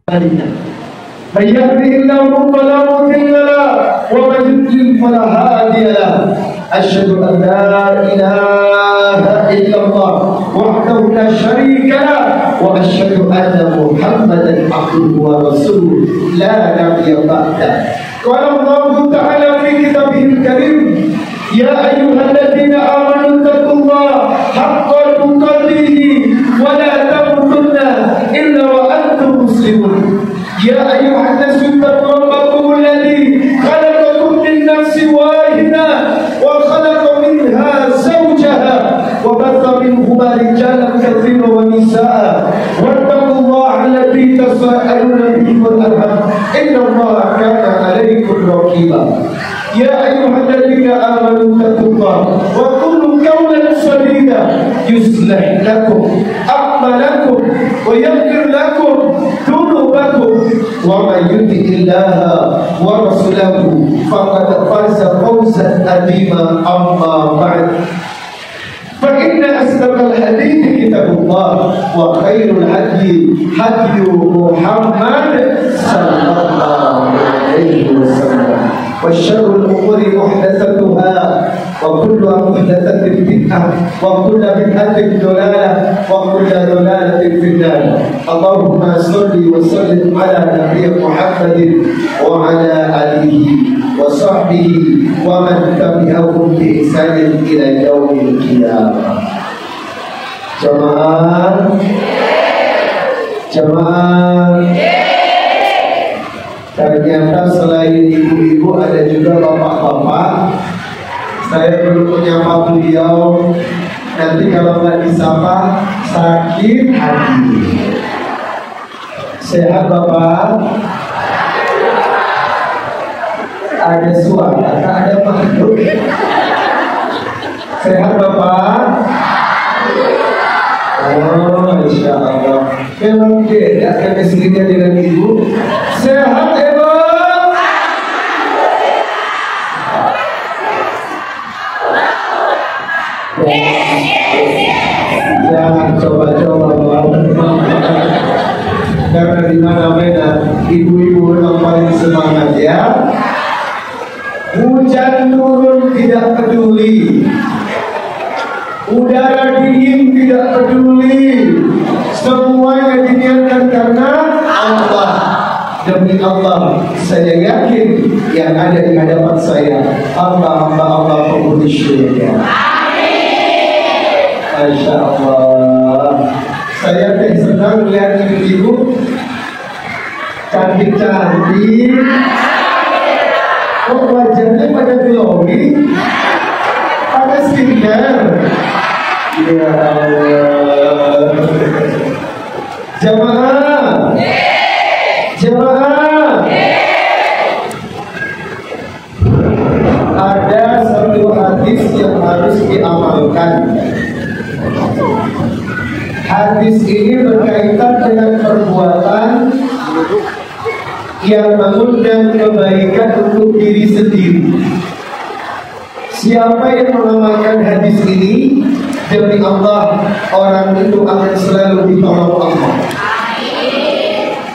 من يهده الله فلا مضل له ومن يضلل فلا هادي له أشهد أن لا إله إلا الله وحده لا شريك له وأشهد أن محمدا عبده ورسوله لا نبي بعده. قال الله تعالى في كتابه الكريم يا أيها الذين آمنوا اتقوا الله حق تقاته ولا تموتن إلا وأنتم مسلمون. يا أيها الناس اتقوا ربكم الذي خلقكم من نفس واحدة وخلق منها زوجها وبث منهما رجالا كثيرا ونساء واتقوا الله الذي تساءلون به والأرحام إن الله كان عليكم رقيبا. يا أيها الذين آمنوا اتقوا الله وقولوا قولا سديدا يصلح لكم أعمالكم ويغفر لكم ذنوبكم ومن يطع الله ورسوله فقد فاز فوزا عظيما. أما بعد فإن أصدق الحديث كتاب الله وخير الهدي هدي محمد صلى الله عليه وسلم وشر الأمور محدثاتها وكل محدثة بدعة وكل بدعة ضلالة وكل ضلالة في النار. اللهم صل وسلم على نبينا محمد وعلى آله وصحبه ومن تبعهم بإحسان إلى يوم القيامة. Jemaah ternyata selain ibu-ibu ada juga bapak-bapak. Saya perlu menyapa beliau. Nanti kalau nggak disapa sakit hati. Sehat bapak? Ada suara, tak ada makhluk. Sehat bapak? Oh, insya Allah. Memang beda chemistry-nya dengan ibu. Sehat ibu? Jangan coba-coba karena di mana-mana ibu-ibu yang paling semangat ya. Hujan turun tidak peduli, udara dingin tidak peduli, semuanya diniatkan karena Allah. Demi Allah, saya yakin yang ada di hadapan saya hamba-hamba Allah penghuni syurga. Masya Allah. Saya senang melihat ibu-ibu cantik-cantik. Oh, wajahnya pada glowing, pada skincare. Ya Allah. Jamaah, jamaah. Ada satu hadis yang harus diamalkan. Hadis ini berkaitan dengan perbuatan yang mengundang kebaikan untuk diri sendiri. Siapa yang mengamalkan hadis ini, demi Allah, orang itu akan selalu ditolong Allah.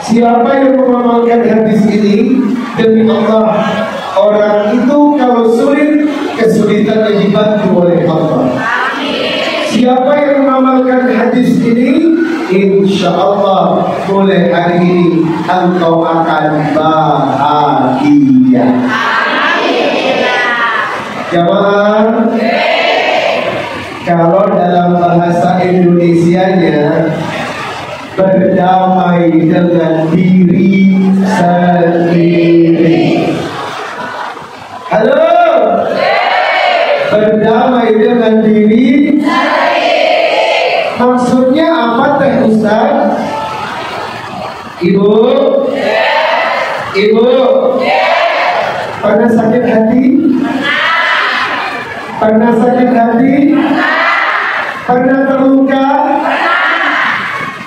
Siapa yang mengamalkan hadis ini, demi Allah, orang itu kalau sulit, kesulitannya dibantu oleh Allah. Siapa yang mengamalkan hadis ini, insya Allah mulai hari ini engkau akan bahagia. Jamaah, kalau dalam bahasa Indonesianya berdamai dengan diri sendiri. Halo, berdamai dengan diri sendiri. Maksudnya apa teh Ustaz? Ibu? Ibu? Pernah sakit hati? Pernah sakit hati? Pernah terluka?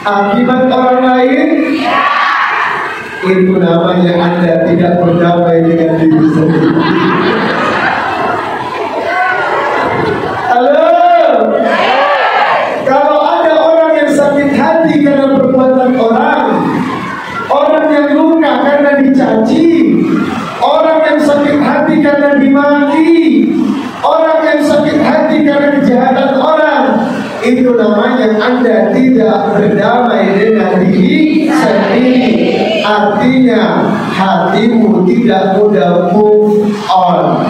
Akibat orang lain? Itu namanya Anda tidak berdamai dengan diri sendiri. Halo? Kalau ada orang yang sakit hati karena perbuatan orang dicaci, orang yang sakit hati karena dimaki, orang yang sakit hati karena kejahatan orang, itu namanya Anda tidak berdamai dengan diri sendiri. Artinya hatimu tidak mudah move on.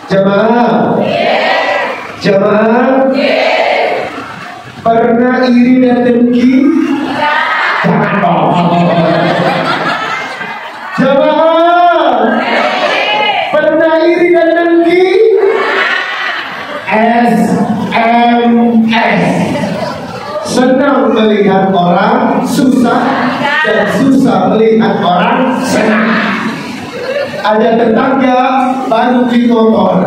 Jemaah, jemaah, pernah iri dan dengki? Jangan bohong. Jemaah, pernah iri dan dengki? SMS. Senang melihat orang susah dan susah melihat orang senang. Ada tetangga baru beli motor,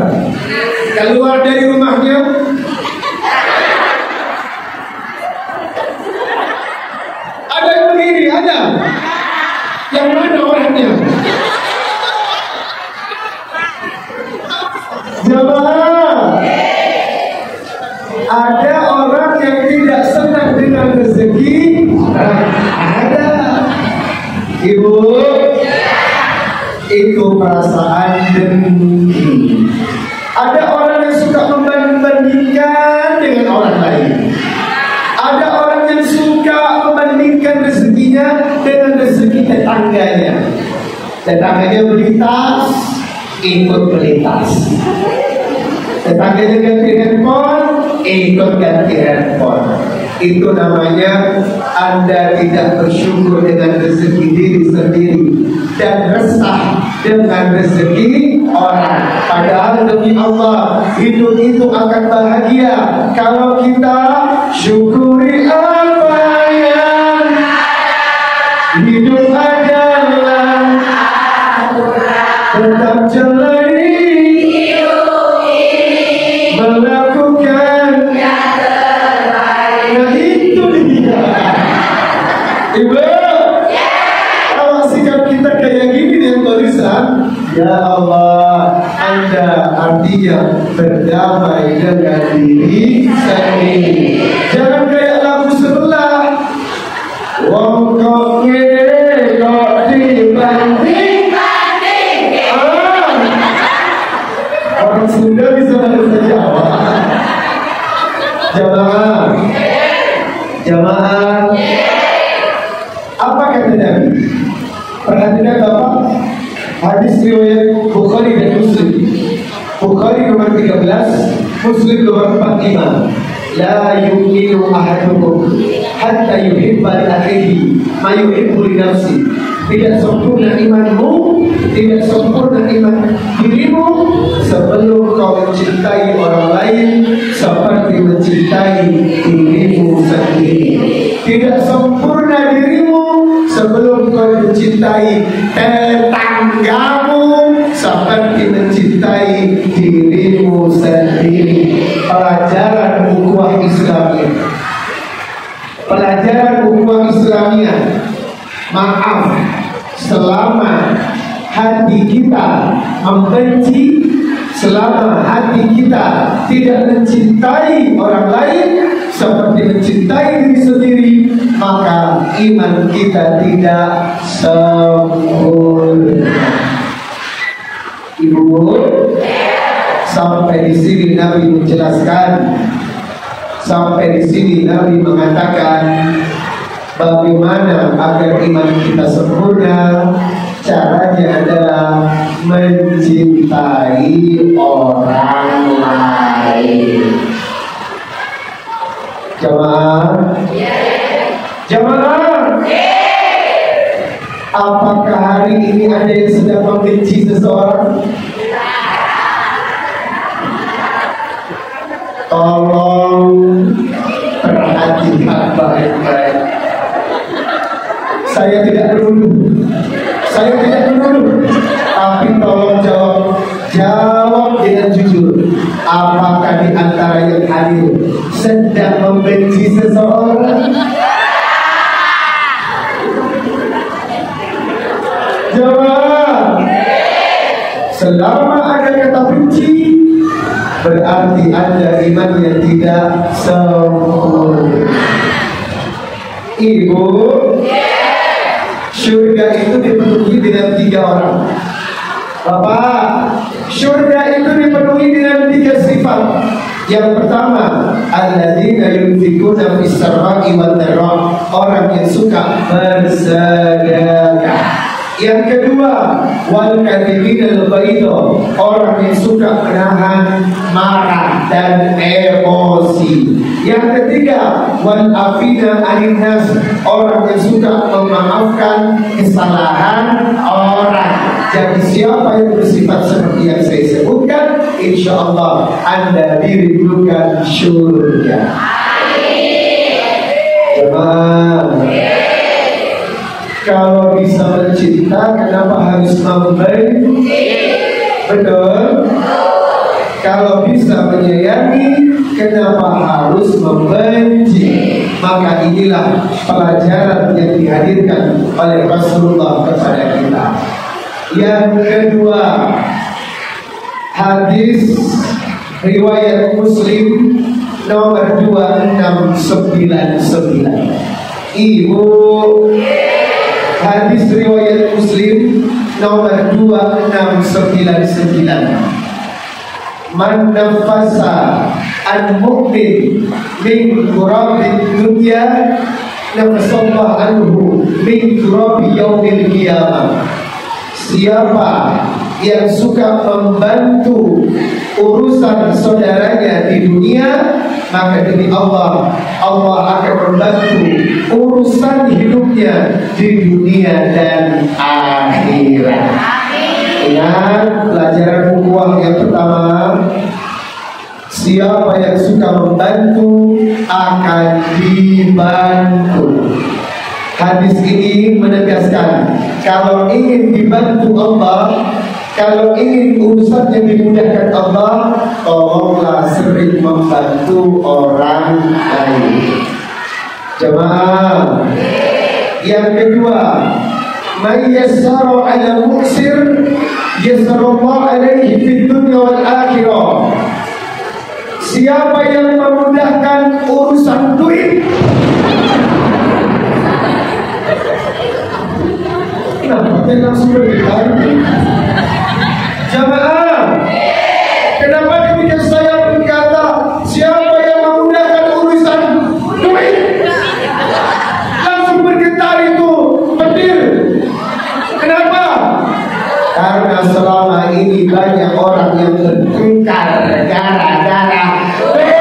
keluar dari rumahnya ada yang begini, ada yang mana orangnya? Jemaah, ada orang yang tidak senang dengan rezeki, ada. Ibu, itu perasaan dengki. Ada orang yang suka membandingkan dengan orang lain. Ada orang yang suka membandingkan rezekinya dengan rezeki tetangganya. Tetangganya beli tas, ikut beli tas. Tetangganya ganti handphone, ikut ganti handphone. Itu namanya Anda tidak bersyukur dengan rezeki diri sendiri dan resah dengan rezeki orang. Padahal demi Allah, hidup itu akan bahagia kalau kita syukuri apa yang hidup adalah tetap jalani melakukan yang terbaik. Nah itu dia. Ibu, kalau sikap kita kayak gini dengan tulisan, ya Allah, Anda artinya berdamai dengan diri sendiri. Jangan kayak lagu sebelah, wong kok ngene kok dibanding. Orang Sunda bisa bahasa Jawa. Jamaah, jamaah. Apa kata Nabi? Perhatikan Bapak, hadis riwayat Bukhari dan Muslim. Bukhari nomor 13, Muslim nomor 45. La yu'minu ahadukum hatta yuhibba li akhihi ma yuhibbu li nafsi. Tidak sempurna imanmu, tidak sempurna iman dirimu sebelum kau mencintai orang lain seperti mencintai dirimu sendiri. Tidak sempurna dirimu sebelum kau mencintai tetanggamu seperti mencintai dirimu sendiri. Pelajaran ukhuwah Islamiyah. Pelajaran ukhuwah Islamiyah. Maaf, selama hati kita membenci, selama hati kita tidak mencintai orang lain seperti mencintai diri sendiri, maka iman kita tidak sempurna. Ibu, sampai di sini Nabi menjelaskan, sampai di sini Nabi mengatakan bagaimana agar iman kita sempurna. Caranya adalah mencintai orang lain. Jamaah, jamaah. Apakah hari ini ada yang sedang membenci seseorang? Tolong perhatikan baik-baik. Saya tidak menuduh, saya tidak menuduh, tapi tolong jawab dengan jujur. Apakah di antara yang hadir sedang membenci seseorang? Jawab. Selama ada kata benci, berarti Anda imannya tidak sempurna. Ibu, syukur surga itu dipenuhi dengan 3 orang. Bapak, surga itu dipenuhi dengan 3 sifat. Yang pertama, alladzina yunfikuna fis sarra'i wad dharra, orang yang suka bersedekah. Yang kedua, wal kadhibina al-ghaidha, orang yang suka menahan marah dan emosi. Yang ketiga, wal afina 'anil nas, orang yang suka memaafkan kesalahan orang. Jadi siapa yang bersifat seperti yang saya sebutkan, insya Allah Anda dirindukan surga. Kalau bisa mencinta, kenapa harus membenci? Betul? Kalau bisa menyayangi, kenapa harus membenci? Maka inilah pelajaran yang dihadirkan oleh Rasulullah kepada kita. Yang kedua, hadis riwayat Muslim nomor 2699. Ibu, hadis riwayat Muslim nomor 2699. Man nafasa al-mu'min min qurabil dunya nafasallahu anhu min qurabi yaumil qiyamah. Siapa yang suka membantu urusan saudaranya di dunia, maka demi Allah, Allah akan membantu urusan hidupnya di dunia dan akhirat. Ingat pelajaran ukhuwah yang pertama, siapa yang suka membantu akan dibantu. Hadis ini menegaskan, kalau ingin dibantu Allah, kalau ingin urusannya dimudahkan Allah, tolonglah sering membantu orang lain. Jemaah. Yang kedua, man yassara 'ala mu'sir yassarallahu 'alaihi fid dunya wal akhirah. Siapa yang memudahkan urusan duit, kenapa langsung berbicara? Jamaah, kenapa ketika saya berkata siapa yang memudahkan urusan duit, langsung bergetar itu petir? Kenapa? Karena selama ini banyak orang yang bertengkar gara-gara duit.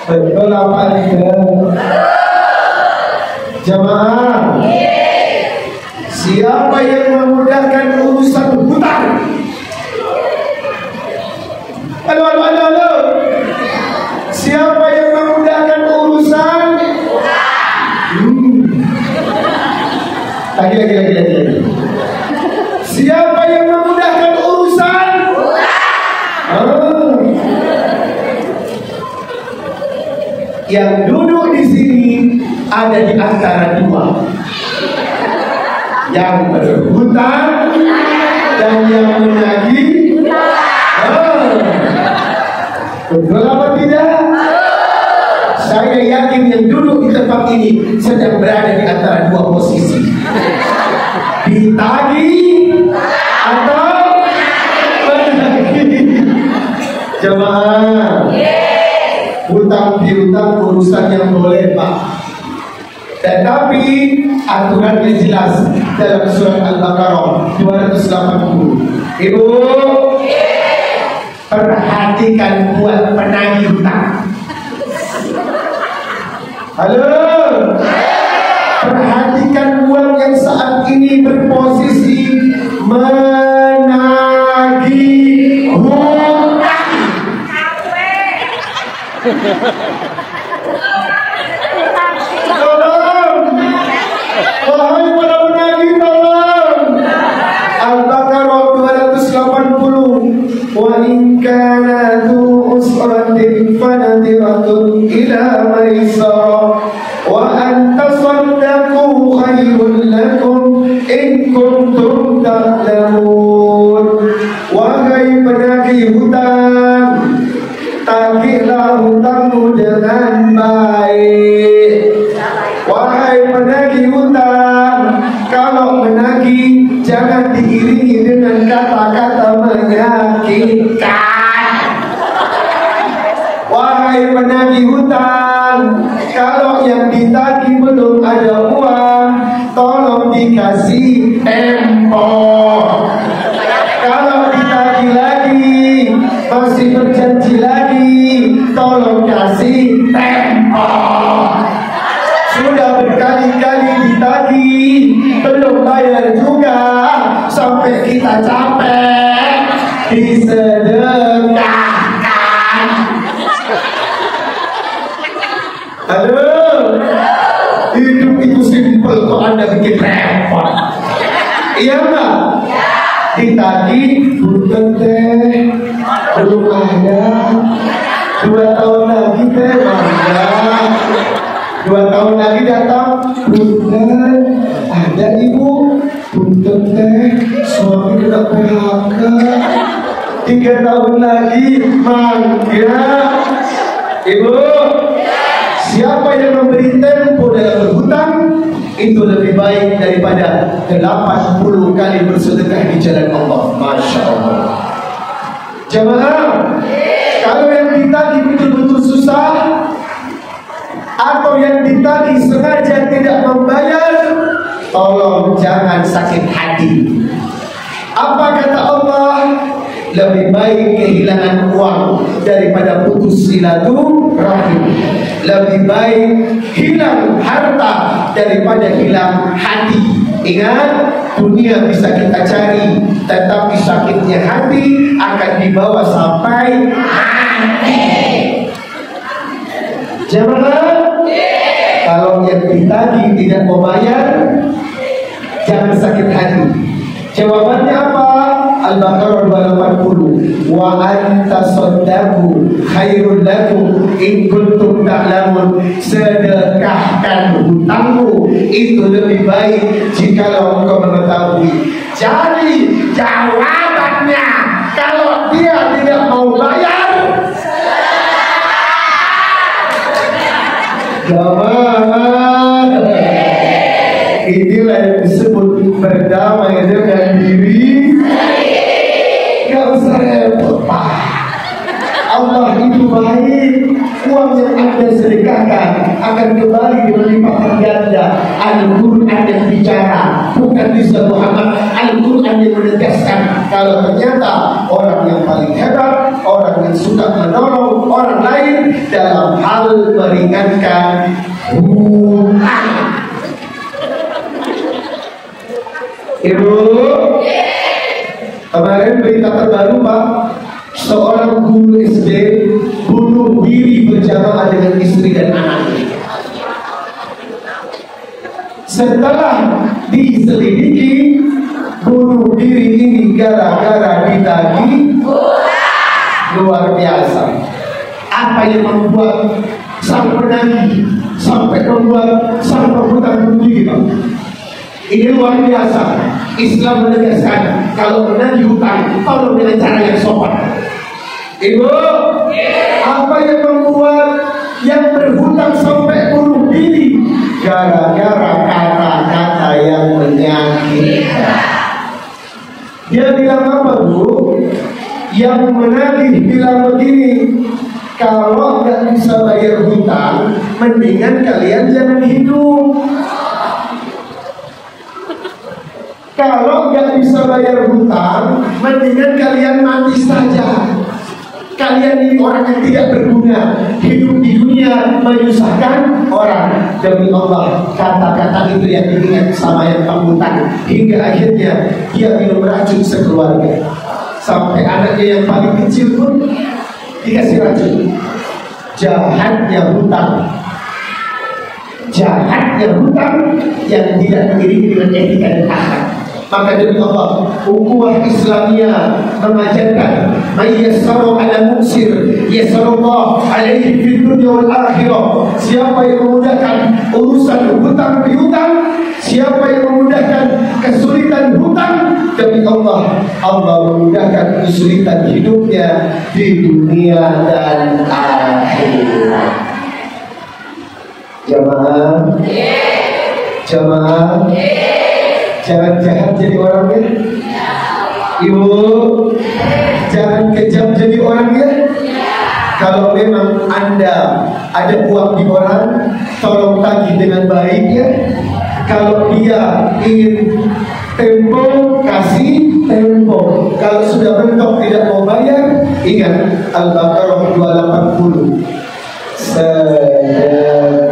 Betul apa tidak? Jamaah, siapa yang memudahkan urusan hutang? Halo. Siapa yang memudahkan urusan lagi. Siapa yang memudahkan urusan yang duduk di sini ada di antara dua, yang berhutang dan yang menagih. Betul apa tidak? Saya yakin yang duduk di tempat ini sedang berada di antara dua posisi, ditagih atau menagih. Jemaah, hutang piutang urusan yang boleh, Pak. Tetapi aturannya jelas dalam surat Al-Baqarah 280. Ibu, perhatikan buat penagih hutang. Halo, perhatikan buat yang saat ini berposisi menagih hutang. Wahai para penagih, tolong. Al-Baqarah 280. Wa in kana dzu usratin fanadiratun ila maisarah wa an tasaddaqu khairul lakum in kuntum ta'lamun. Wahai penagih hutang, tagihlah hutangmu dengan baik. menyakitkan. Wahai penagih hutang, kalau yang ditagih belum ada uang, tolong dikasih tempo. Kalau ditagih lagi, masih berjanji lagi, tolong kasih tempo. Sudah berkali-kali ditagih, belum bayar juga, sampai kita capek, disedekahkan. Aduh, hidup itu simpel kok Anda bikin repot. Iya enggak? Ditagih, punten teh, belum ada. 2 tahun lagi teh, mangga. 2 tahun lagi datang, punten, ada ibu, punten teh, suami kena PHK. 3 tahun lagi, mangga. Ibu, siapa yang memberi tempo dalam berhutang, itu lebih baik daripada 80 kali bersedekah di jalan Allah. Masya Allah. Jamaah, kalau yang ditagih betul-betul susah, atau yang ditagih sengaja tidak membayar, tolong jangan sakit hati. Apa kata Allah? Lebih baik kehilangan uang daripada putus silaturahim. Lebih baik hilang harta daripada hilang hati. Ingat, dunia bisa kita cari, tetapi sakitnya hati akan dibawa sampai mati. Jangan, kalau yang ditagih tidak mau bayar, jangan sakit hati. Jawabannya apa? Al-Baqarah 280. Wa anta saddaqu khairul lakum in kuntum ta'lamun. Sedekahkan hutangmu, itu lebih baik jikalau engkau mengetahui. Jadi jawabannya, kalau dia tidak mau bayar, jangan. Inilah yang disebut berdamai dengan diri. Gak usah repot, Pak. Allah itu baik. Uang yang Anda sedekahkan akan kembali berlipat ganda. Al-Quran yang bicara, bukan Nabi Muhammad. Al-Quran yang menegaskan kalau ternyata orang yang paling hebat, orang yang suka menolong orang lain dalam hal meringankan hutang. Ibu, kemarin berita terbaru Pak, seorang guru SD bunuh diri berjamaah dengan istri dan anaknya. Setelah diselidiki, bunuh diri ini gara-gara ditagih. Luar biasa. Apa yang membuat sang penagih sampai membuat sang penghutang bunuh diri, Pak? Ini luar biasa. Islam menegaskan kalau menagih hutang, tolong dengan cara yang sopan. Ibu, apa yang membuat yang berhutang sampai bunuh diri? Gara-gara kata-kata yang menyakitkan. Dia bilang apa, Bu? Yang menagih bilang begini, kalau nggak bisa bayar hutang, mendingan kalian jangan hidup. Kalau nggak bisa bayar hutang, mendingan kalian mati saja. Kalian ini orang yang tidak berguna, hidup di dunia menyusahkan orang. Demi Allah, kata-kata itu yang diingat sama yang penghutang, hingga akhirnya dia minum racun sekeluarga. Sampai anaknya yang paling kecil pun dikasih racun. Jahatnya hutang. Jahatnya hutang yang tidak diiringi dengan etika dan akhlak. Maka demi Allah, ukhuwah Islamiyah mengajarkan mayassaru ala muksir yassarullah alaihi fid dunya wal akhirah. Siapa yang memudahkan urusan hutang piutang, siapa yang memudahkan kesulitan hutang, demi Allah, Allah memudahkan kesulitan hidupnya di dunia dan akhirat. Jamaah, jamaah, jangan jahat jadi orangnya. Ibu, jangan kejam jadi orang ya. Kalau memang Anda ada uang di orang, tolong tagih dengan baik ya. Kalau dia ingin tempo, kasih tempo. Kalau sudah mentok tidak mau bayar, ingat Al-Baqarah 280. Sedekah.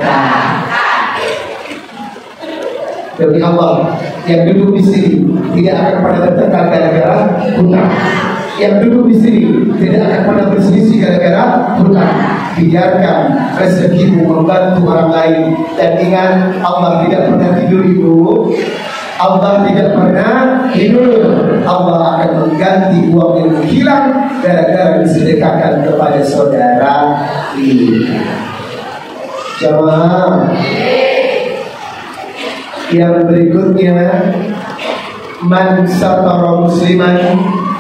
Demi Allah, yang duduk di sini tidak akan pernah bertengkar gara-gara hutang. Yang duduk di sini tidak akan pernah berselisih gara-gara hutang. Biarkan rezekimu membantu orang lain. Dan ingat, Allah tidak pernah tidur ibu. Allah tidak pernah tidur. Allah akan mengganti uang yang hilang gara-gara disedekahkan kepada saudara kita. Jamaah. Yang berikutnya, man satara musliman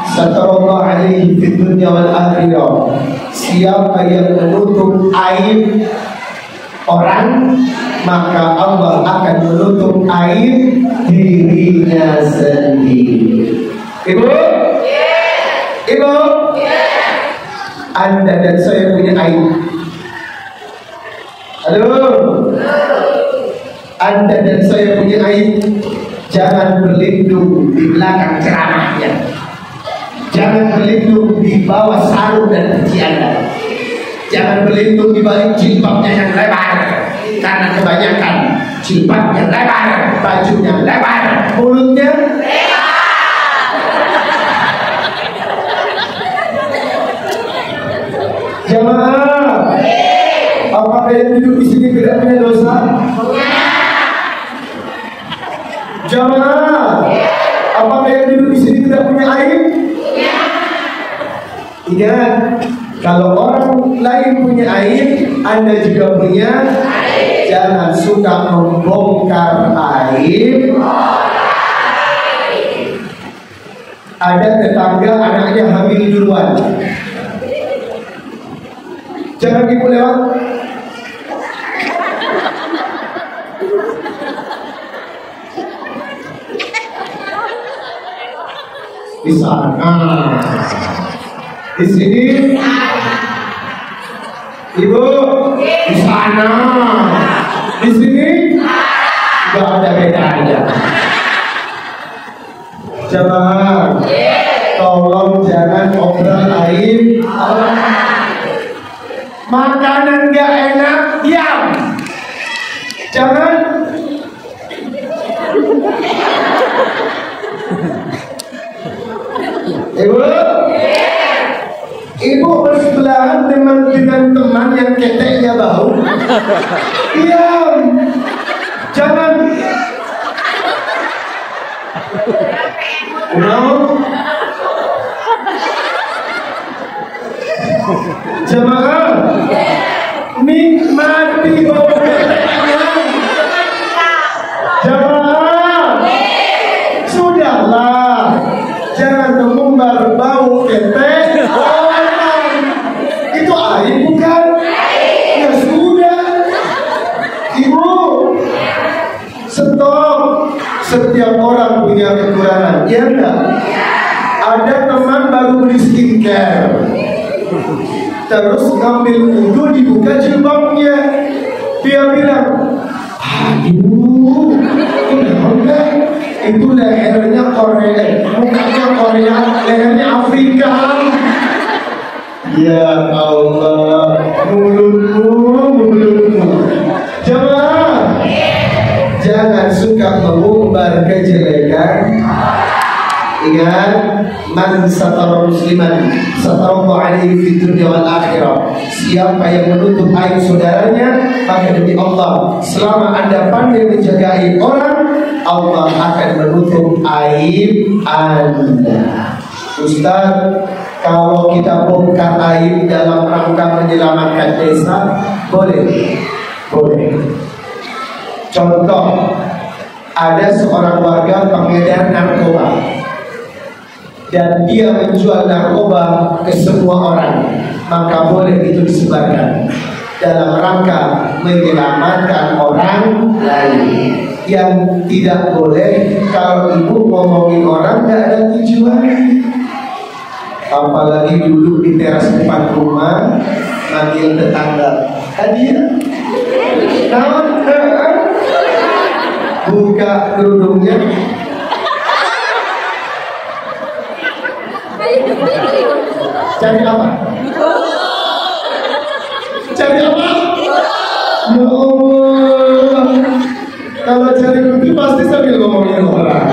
satarallahu alaihi fid dunya wal akhirah. Siapa yang menutup aib orang, maka Allah akan menutup aib dirinya sendiri. Ibu? Ibu? Anda dan saya punya aib. Halo? Anda dan saya punya aib. Jangan berlindung di belakang ceramahnya. Jangan berlindung di bawah sarung dan peci Anda. Jangan berlindung di balik jilbabnya yang lebar. Karena kebanyakan jilbabnya lebar, bajunya lebar, mulutnya lebar. Jamaah, apakah yang duduk di sini tidak punya dosa? Jamaah, apakah yang duduk di sini tidak punya aib? Ingat, kalau orang lain punya aib, Anda juga punya aib. Jangan suka membongkar aib. Ada tetangga anaknya hamil duluan. Jangan ibu lewat. Di sana, di sini, ibu, di sana, di sini, nggak ada bedanya. Jamaah, tolong jangan obrol aib orang. Makanan nggak enak, diam. Jangan. Ibu, ibu bersebelahan dengan teman yang keteknya bau. Diam, jangan. Jamaah, nikmati bau keteknya. Jamaah, sudahlah. Jangan mengumbar bau ketek orang. Itu aib bukan? Ya sudah. Ibu, stop. Setiap orang punya kekurangan. Ya enggak? Ada teman baru beli skincare, terus ngambil wudhu, dibuka jilbabnya. Dia bilang, aduh, enggak. Itu lehernya Korea, mukanya Korea, lehernya Afrika. Ya Allah, mulutmu. Jamaah, jangan suka mengumbar kejelekan. Ingat, man satara musliman satarallahu alaihi fid dunya wal akhirah. Siapa yang menutup aib saudaranya, maka demi Allah, selama Anda pandai menjaga aib orang, Allah akan menutup aib Anda. Ustaz, kalau kita bongkar aib dalam rangka menyelamatkan desa, boleh? Boleh. Contoh, ada seorang warga pengedar narkoba dan dia menjual narkoba ke semua orang, maka boleh itu disebarkan dalam rangka menyelamatkan orang lain. yang tidak boleh kalau ibu ngomongin orang nggak ada tujuan. Apalagi duduk di teras depan rumah manggil tetangga, hadiah, buka kerudungnya, cari apa? Cari apa? Ya Allah, kalau cari bukti pasti sambil ngomongin orang.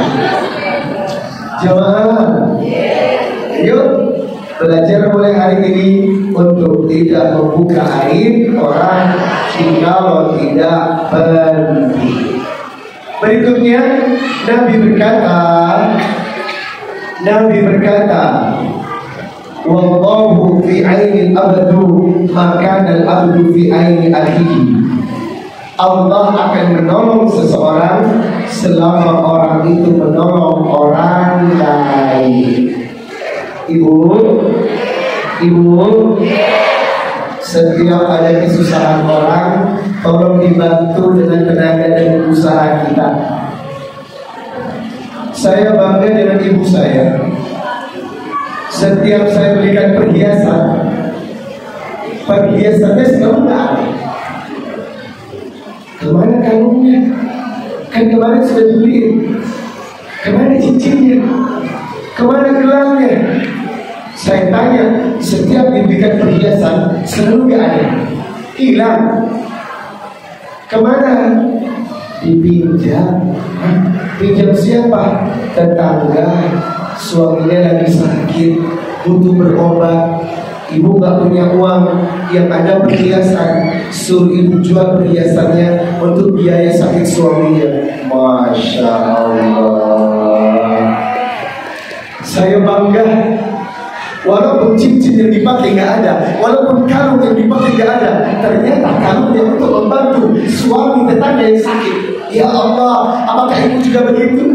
Jamaah, yuk belajar mulai hari ini untuk tidak membuka aib orang jikalau tidak penting. Berikutnya Nabi berkata, wallahu fi aini abdu maka al-abdu fi aini akhihi. Allah akan menolong seseorang selama orang itu menolong orang lain. Ibu, setiap ada kesusahan orang, tolong dibantu dengan tenaga dan usaha kita. Saya bangga dengan ibu saya. Setiap saya belikan perhiasannya selalu nggak ada. Kemana kalungnya? Kan kemarin sudah dibeliin. Kemana cincinnya? Kemana gelangnya? Saya tanya, setiap diberikan perhiasan selalu nggak ada, hilang. Kemana? Dipinjam. Pinjam siapa? Tetangga. Suaminya lagi sakit, butuh berobat. Ibu nggak punya uang, yang ada perhiasan, suruh ibu jual perhiasannya untuk biaya sakit suaminya. Masya Allah. Saya bangga. Walaupun cincin yang dipakai nggak ada, walaupun kalung yang dipakai nggak ada, ternyata kalungnya untuk membantu suami tetangga yang sakit. Ya Allah, apakah ibu juga begitu?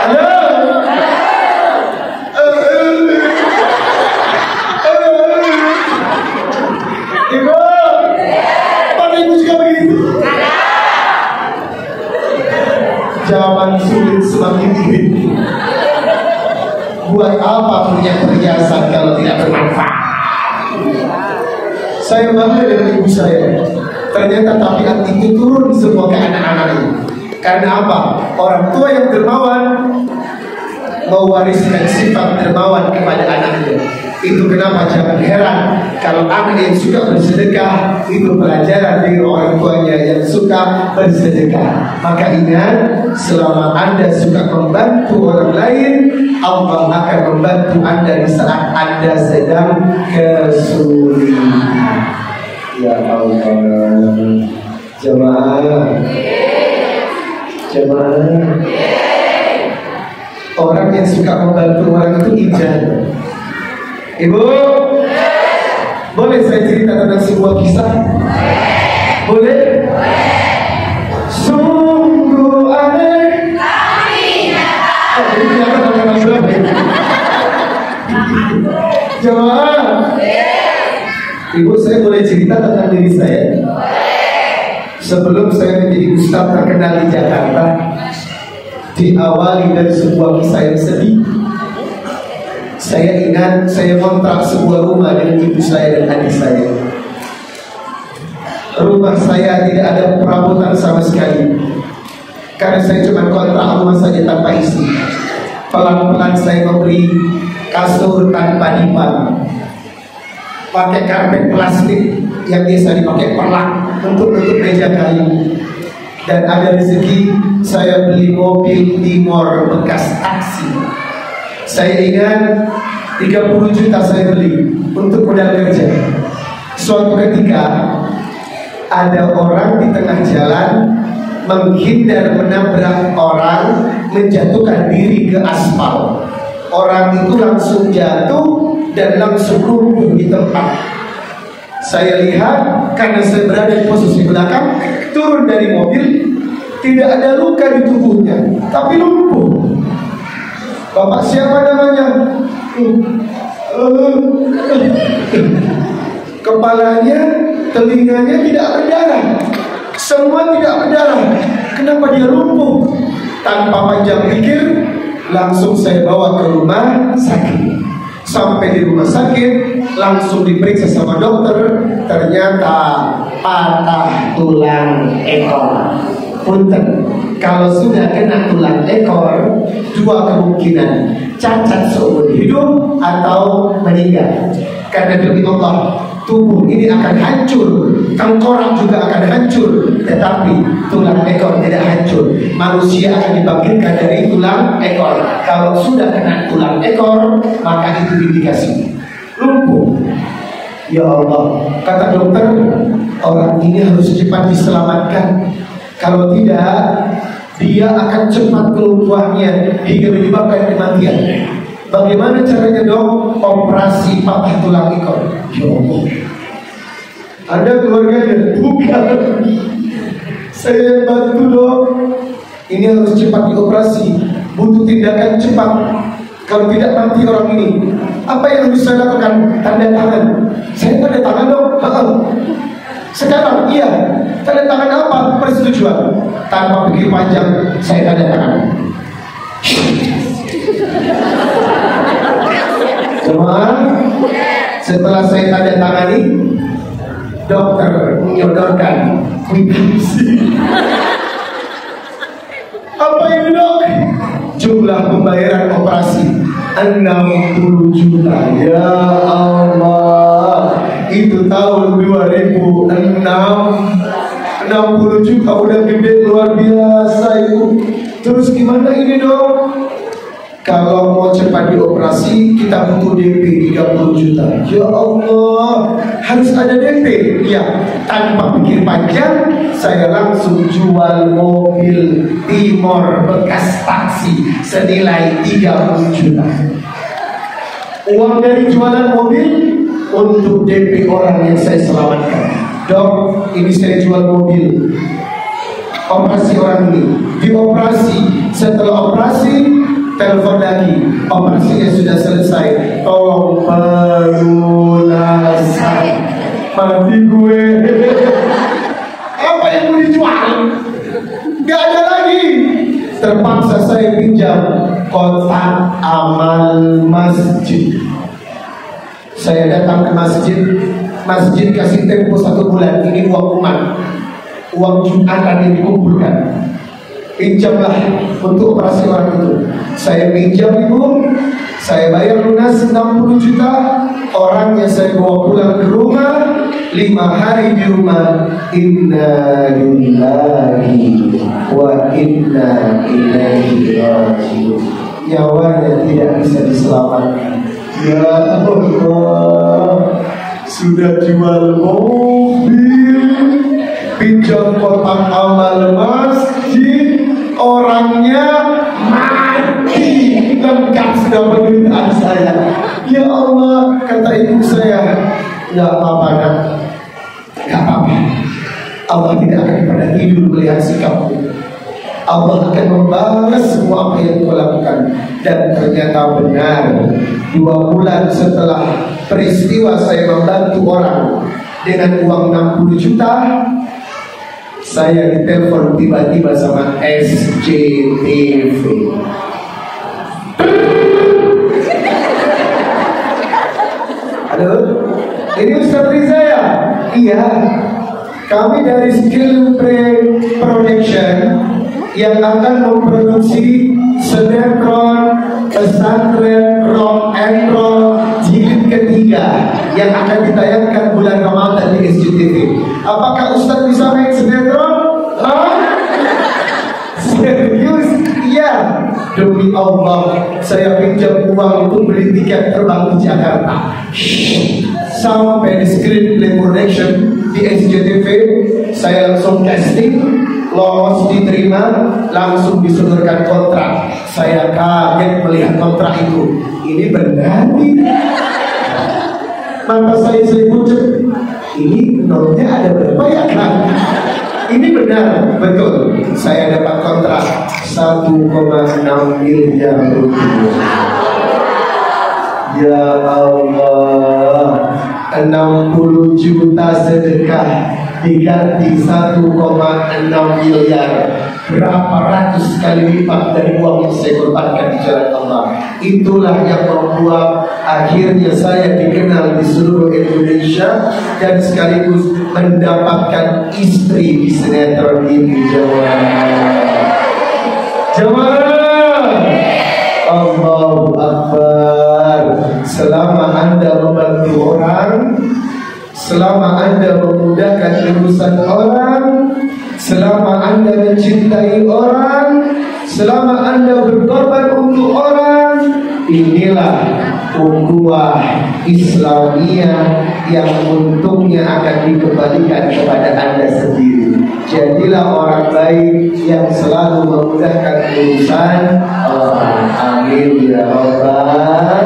Halo? Ibu, apakah ibu juga begitu? Zaman sulit semakin sulit. Buat apa punya perhiasan kalau tidak bermanfaat? Saya bangga dengan ibu saya. Ternyata tabiat itu turun semua ke anak-anaknya. Karena apa? Orang tua yang dermawan mewariskan sifat dermawan kepada anaknya. Itu kenapa jangan heran kalau anak yang suka bersedekah itu pelajaran dari orang tuanya yang suka bersedekah. Maka ingat, selama Anda suka membantu orang lain, Allah akan membantu Anda di saat Anda sedang kesulitan. Ya Allah, jemaah, orang yang suka membantu orang itu ijazah. Ibu, boleh saya cerita tentang sebuah kisah? Boleh? Sungguh aneh. Jemaah, ibu, saya boleh cerita tentang diri saya? Sebelum saya menjadi ustaz terkenal di Jakarta, diawali dari sebuah kisah yang sedih. Saya ingat saya kontrak sebuah rumah dengan ibu saya dan adik saya. Rumah saya tidak ada perabotan sama sekali, karena saya cuma kontrak rumah saja tanpa isi. Pelan-pelan saya memberi kasur tanpa dipan, pakai karpet plastik yang biasa dipakai pelak untuk nutup meja kayu. Dan ada rezeki saya beli mobil Timor bekas taksi. Saya ingat 30 juta saya beli untuk modal kerja. Suatu ketika ada orang di tengah jalan menghindar menabrak orang, menjatuhkan diri ke aspal. Orang itu langsung jatuh dan langsung lumpuh di tempat. Saya lihat, karena saya berada di posisi belakang, turun dari mobil, tidak ada luka di tubuhnya, tapi lumpuh. Bapak siapa namanya? Kepalanya telinganya tidak berdarah, semua tidak berdarah. Kenapa dia lumpuh? Tanpa panjang pikir, langsung saya bawa ke rumah sakit. Sampai di rumah sakit, langsung diperiksa sama dokter. Ternyata patah tulang ekor. Punten, kalau sudah kena tulang ekor, dua kemungkinan: cacat seumur hidup atau meninggal. Karena demi Allah, tubuh ini akan hancur, tengkorak juga akan hancur, tetapi tulang ekor tidak hancur. Manusia akan dibangkitkan dari tulang ekor. Kalau sudah kena tulang ekor, maka itu indikasi lumpuh. Ya Allah, kata dokter, orang ini harus cepat diselamatkan. Kalau tidak, dia akan cepat kelumpuhannya hingga menyebabkan kematian. Bagaimana caranya dok? Operasi patah tulang ekor. Ya Allah, Anda keluarganya? Bukan. Saya bantu dok. Ini harus cepat dioperasi. Butuh tindakan cepat. Kalau tidak mati orang ini. Apa yang harus saya lakukan? Tanda tangan. Saya tanda tangan dok. Sekarang iya. Tanda tangan apa? Persetujuan. Tanpa pikir panjang, saya tanda tangan. Jemaah, setelah saya tanda tangani, dokter menyodorkan kwitansi. Apa ini dok? Jumlah pembayaran operasi 60 juta. Ya Allah, itu tahun 2006. 60 juta udah gede luar biasa itu. Terus gimana ini dok? Kalau mau cepat dioperasi, kita butuh DP 30 juta. Ya Allah, harus ada DP. Ya, tanpa pikir panjang, saya langsung jual mobil Timor bekas taksi senilai 30 juta. Uang dari jualan mobil untuk DP orang yang saya selamatkan. Dok, ini saya jual mobil. Operasi orang ini, dioperasi. Setelah operasi, telepon lagi, operasinya sudah selesai, tolong pelunasan. Mati gue. Apa yang mau dijual? Gak ada lagi. Terpaksa saya pinjam kotak amal masjid. Saya datang ke masjid, masjid kasih tempo 1 bulan. Ini uang umat, uang Jumatan yang dikumpulkan. Pinjamlah untuk operasi orang itu. Saya pinjam ibu, saya bayar lunas 60 juta. Orang yang saya bawa pulang ke rumah, 5 hari di rumah. Inna lillahi wa inna ilaihi raji'un. Nyawanya tidak bisa diselamatkan. Ya Allah, sudah jual mobil, pinjam kotak amal masjid, orangnya mati, lengkap sudah penderitaan saya. Ya Allah, kata ibu saya, nggak apa-apa nak, nggak apa-apa. Allah tidak akan pernah tidur melihat sikapmu. Allah akan membalas semua apa yang kau lakukan. Dan ternyata benar, 2 bulan setelah peristiwa saya membantu orang dengan uang 60 juta, saya ditelepon tiba-tiba sama SCTV. Halo, ini Ustaz Riza ya? Iya, kami dari Skill Production yang akan memproduksi sinetron pesantren rock and roll jilid ketiga yang akan ditayangkan bulan Ramadan di SCTV. Apakah Ustaz bisa main sinetron? Serius? Iya. Demi Allah, saya pinjam uang untuk beli tiket terbang di Jakarta. Sampai di Screenplay Production di SCTV, saya langsung casting, lolos, diterima, langsung disodorkan kontrak. Saya kaget melihat kontrak itu. Ini benar nih. Mata saya pucet. Ini notnya ada berapa ya kan? Ini benar, betul. Saya dapat kontrak 1,6 miliar rupiah. Ya Allah, 60 juta sedekah diganti 1,6 miliar. Berapa ratus kali lipat dari uang yang saya korbankan di jalan Allah. Itulah yang membuat akhirnya saya dikenal di seluruh Indonesia dan sekaligus mendapatkan istri di sinetron ini. Jemaah, Allahu Akbar. Selama Anda membantu orang, selama Anda memudahkan urusan orang, selama Anda mencintai orang, selama Anda berkorban untuk orang, inilah ukhuwah Islamiyah yang untungnya akan dikembalikan kepada Anda sendiri. Jadilah orang baik yang selalu memudahkan urusan orang. Amin ya Rabbal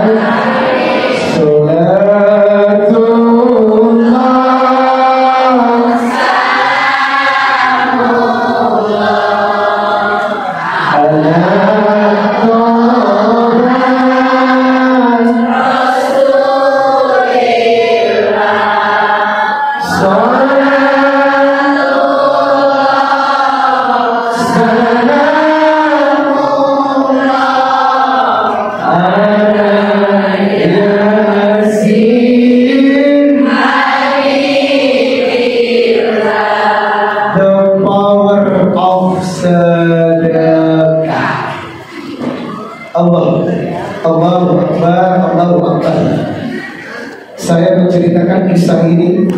Saya menceritakan kisah ini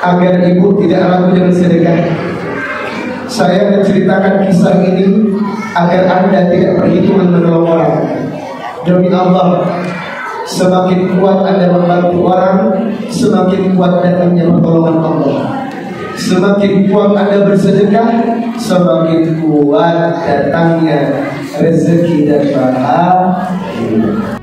agar ibu tidak ragu dengan sedekah. Saya menceritakan kisah ini agar Anda tidak perhitungan menolong orang. Demi Allah, semakin kuat Anda membantu orang, semakin kuat datangnya pertolongan Allah. Semakin kuat Anda bersedekah, semakin kuat datangnya rezeki dan bahagia.